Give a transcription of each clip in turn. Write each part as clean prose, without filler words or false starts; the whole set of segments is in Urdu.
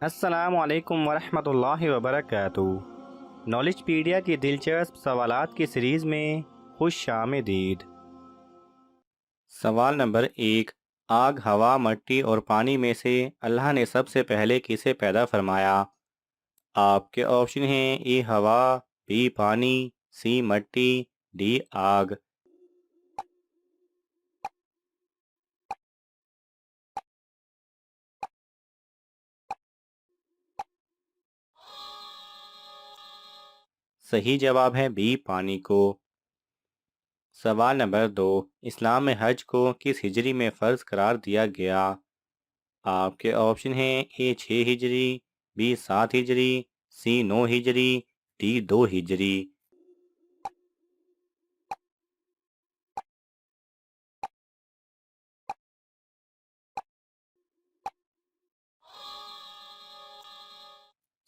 السلام علیکم ورحمۃ اللہ وبرکاتہ۔ نالج پیڈیا کی دلچسپ سوالات کی سیریز میں خوش آمدید۔ سوال نمبر 1، آگ، ہوا، مٹی اور پانی میں سے اللہ نے سب سے پہلے کسے پیدا فرمایا؟ آپ کے آپشن ہیں اے ہوا، بی پانی، سی مٹی، ڈی آگ۔ صحیح جواب ہے بی پانی کو۔ سوال نمبر 2، اسلام میں حج کو کس ہجری میں فرض قرار دیا گیا؟ آپ کے آپشن ہیں اے 6 ہجری، بی 7 ہجری، سی 9 ہجری، ڈی 2 ہجری۔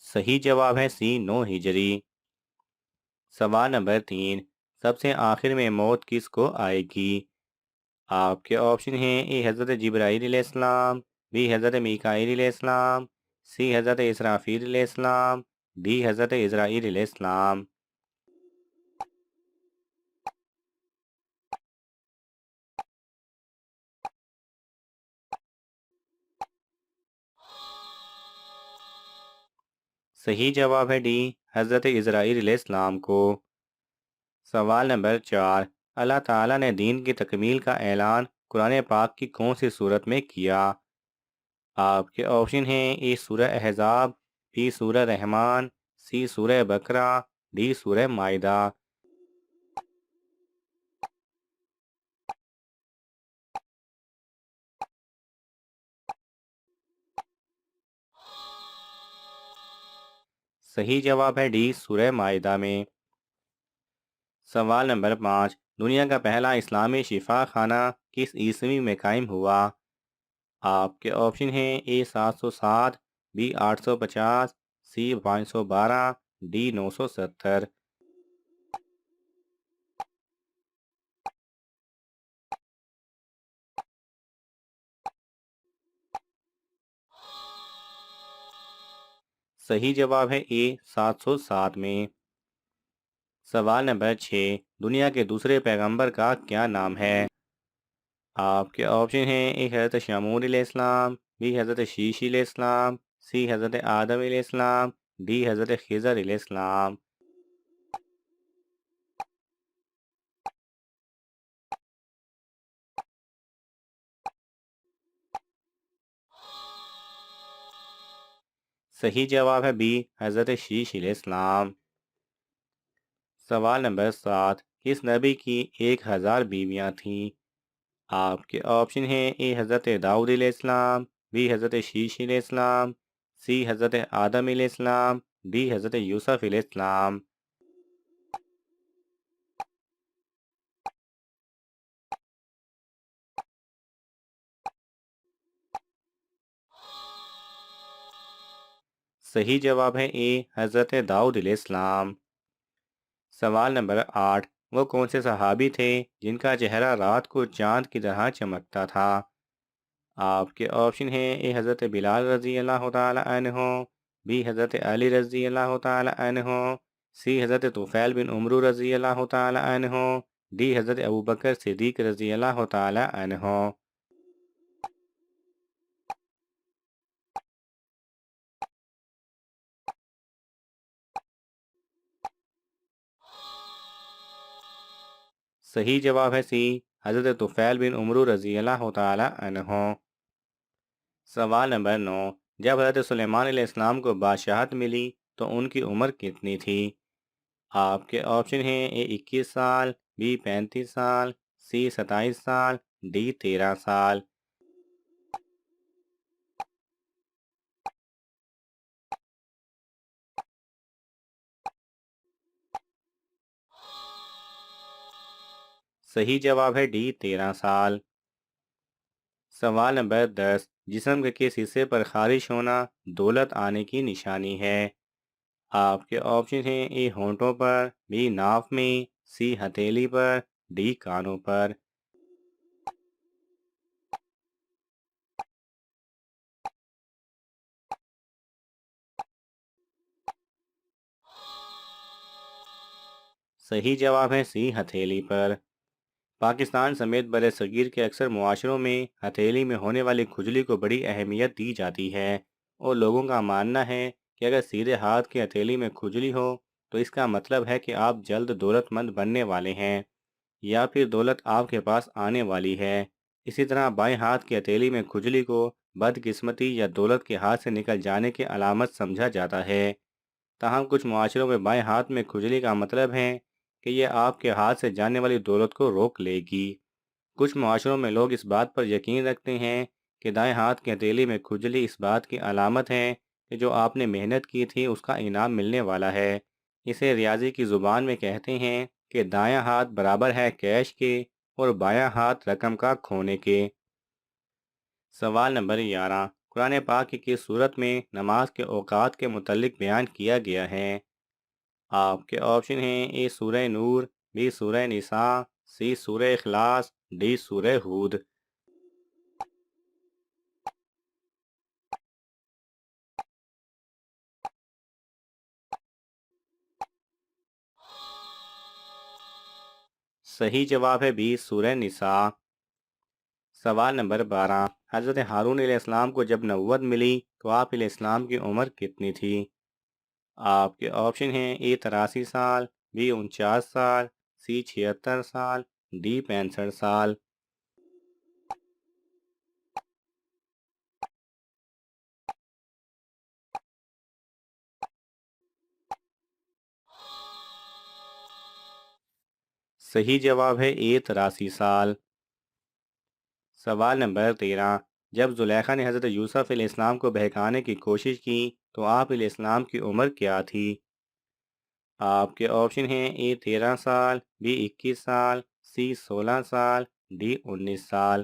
صحیح جواب ہے سی 9 ہجری۔ سوال نمبر 3، سب سے آخر میں موت کس کو آئے گی؟ آپ کے آپشن ہیں اے حضرت جبرائیل علیہ السلام، بی حضرت میکائیل علیہ السلام، سی حضرت اسرافیل علیہ السلام، ڈی حضرت اسرائیل علیہ السلام۔ صحیح جواب ہے ڈی حضرت اسرائیل علیہ السلام کو۔ سوال نمبر 4، اللہ تعالیٰ نے دین کی تکمیل کا اعلان قرآن پاک کی کون سی صورت میں کیا؟ آپ کے آپشن ہیں اے سورہ احزاب، بی سورہ رحمان، سی سورہ بقرہ، ڈی سورہ مائدہ۔ صحیح جواب ہے ڈی سورہ مائدہ میں۔ سوال نمبر 5، دنیا کا پہلا اسلامی شفا خانہ کس عیسوی میں قائم ہوا؟ آپ کے آپشن ہیں اے 707، بی 850، سی 512، ڈی 970۔ صحیح جواب ہے اے 707 میں۔ سوال نمبر 6، دنیا کے دوسرے پیغمبر کا کیا نام ہے؟ آپ کے آپشن ہیں اے حضرت شمعون علیہ السلام، بی حضرت شیش علیہ السلام، سی حضرت آدم علیہ السلام، ڈی حضرت خضر علیہ السلام۔ صحیح جواب ہے بی حضرت شیش علیہ السلام۔ سوال نمبر 7، کس نبی کی 1000 بیویاں تھیں؟ آپ کے آپشن ہیں اے حضرت داؤد علیہ السلام، بی حضرت شیش علیہ السلام، سی حضرت آدم علیہ السلام، ڈی حضرت یوسف علیہ السلام۔ صحیح جواب ہے اے حضرت داؤد علیہ السلام۔ سوال نمبر 8، وہ کون سے صحابی تھے جن کا چہرہ رات کو چاند کی طرح چمکتا تھا؟ آپ کے آپشن ہیں اے حضرت بلال رضی اللہ تعالی عنہ، بی حضرت علی رضی اللہ تعالی عنہ، سی حضرت طفیل بن عمرو رضی اللہ تعالی عنہ، ڈی حضرت ابوبکر صدیق رضی اللہ تعالی عنہ۔ صحیح جواب ہے سی حضرت طفیل بن عمرو رضی اللہ تعالی عنہ۔ سوال نمبر 9، جب حضرت سلیمان علیہ السلام کو بادشاہت ملی تو ان کی عمر کتنی تھی؟ آپ کے آپشن ہیں اے 21 سال، بی 35 سال، سی 27 سال، ڈی 13 سال۔ صحیح جواب ہے ڈی 13 سال۔ سوال نمبر 10، جسم کے کس حصے پر خارش ہونا دولت آنے کی نشانی ہے؟ آپ کے آپشن ہیں اے ہونٹوں پر، بی ناف میں، سی ہتھیلی پر، ڈی کانوں پر۔ صحیح جواب ہے سی، ہتھیلی پر۔ پاکستان سمیت بر صغیر کے اکثر معاشروں میں ہتھیلی میں ہونے والی کھجلی کو بڑی اہمیت دی جاتی ہے، اور لوگوں کا ماننا ہے کہ اگر سیدھے ہاتھ کی ہتھیلی میں کھجلی ہو تو اس کا مطلب ہے کہ آپ جلد دولت مند بننے والے ہیں، یا پھر دولت آپ کے پاس آنے والی ہے۔ اسی طرح بائیں ہاتھ کی ہتھیلی میں کھجلی کو بدقسمتی یا دولت کے ہاتھ سے نکل جانے کی علامت سمجھا جاتا ہے۔ تاہم کچھ معاشروں میں بائیں ہاتھ میں کھجلی کا مطلب ہے کہ یہ آپ کے ہاتھ سے جانے والی دولت کو روک لے گی۔ کچھ معاشروں میں لوگ اس بات پر یقین رکھتے ہیں کہ دائیں ہاتھ کی ہتھیلی میں کھجلی اس بات کی علامت ہے کہ جو آپ نے محنت کی تھی اس کا انعام ملنے والا ہے۔ اسے ریاضی کی زبان میں کہتے ہیں کہ دایاں ہاتھ برابر ہے کیش کے اور بایاں ہاتھ رقم کا کھونے کے۔ سوال نمبر 11، قرآن پاک کی کس صورت میں نماز کے اوقات کے متعلق بیان کیا گیا ہے؟ آپ کے آپشن ہیں: اے سورہ نور، بی سورہ نساء، سی سورہ اخلاص، ڈی سورہ ہود۔ صحیح جواب ہے بی سورہ نساء۔ سوال نمبر 12، حضرت ہارون علیہ السلام کو جب نبوت ملی تو آپ علیہ السلام کی عمر کتنی تھی؟ آپ کے آپشن ہیں: اے 83 سال، بی 49 سال، سی 76 سال، ڈی 65 سال۔ صحیح جواب ہے اے 83 سال۔ سوال نمبر 13، جب زلیخا نے حضرت یوسف علیہ السلام کو بہکانے کی کوشش کی تو آپ علیہ السلام کی عمر کیا تھی؟ آپ کے آپشن ہیں: اے 13 سال، بی 21 سال، سی 16 سال، ڈی 19 سال۔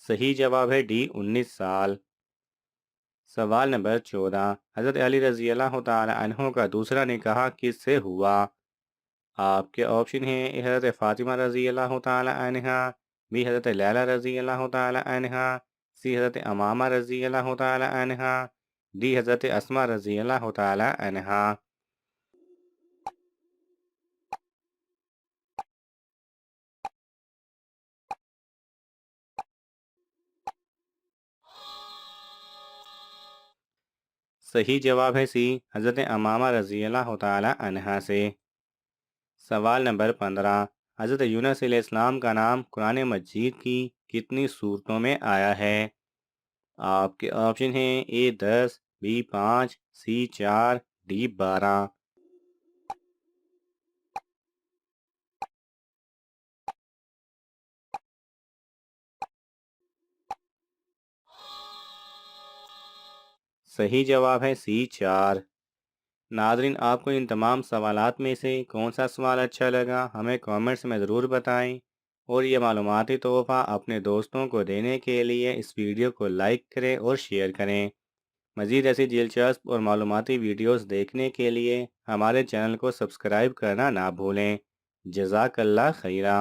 صحیح جواب ہے ڈی 19 سال۔ سوال نمبر 14، حضرت علی رضی اللہ تعالی عنہ کا دوسرا نکاح کس سے ہوا؟ آپ کے آپشن ہیں: اے حضرت فاطمہ رضی اللہ تعالی عنہ، بی حضرت لیلہ رضی اللہ تعالی عنہ، سی حضرت امامہ رضی اللہ تعالی عنہ، ڈی حضرت اسماء رضی اللہ تعالی عنہ۔ صحیح جواب ہے سی، حضرت امامہ رضی اللہ تعالی عنہ سے۔ سوال نمبر 15، حضرت یونس علیہ السلام کا نام قرآن مجید کی کتنی صورتوں میں آیا ہے؟ آپ کے آپشن ہیں: اے 10، بی 5، سی 4، ڈی 12۔ صحیح جواب ہے سی 4۔ ناظرین، آپ کو ان تمام سوالات میں سے کون سا سوال اچھا لگا ہمیں کامنٹس میں ضرور بتائیں، اور یہ معلوماتی تحفہ اپنے دوستوں کو دینے کے لیے اس ویڈیو کو لائک کریں اور شیئر کریں۔ مزید ایسی دلچسپ اور معلوماتی ویڈیوز دیکھنے کے لیے ہمارے چینل کو سبسکرائب کرنا نہ بھولیں۔ جزاک اللہ خیرہ۔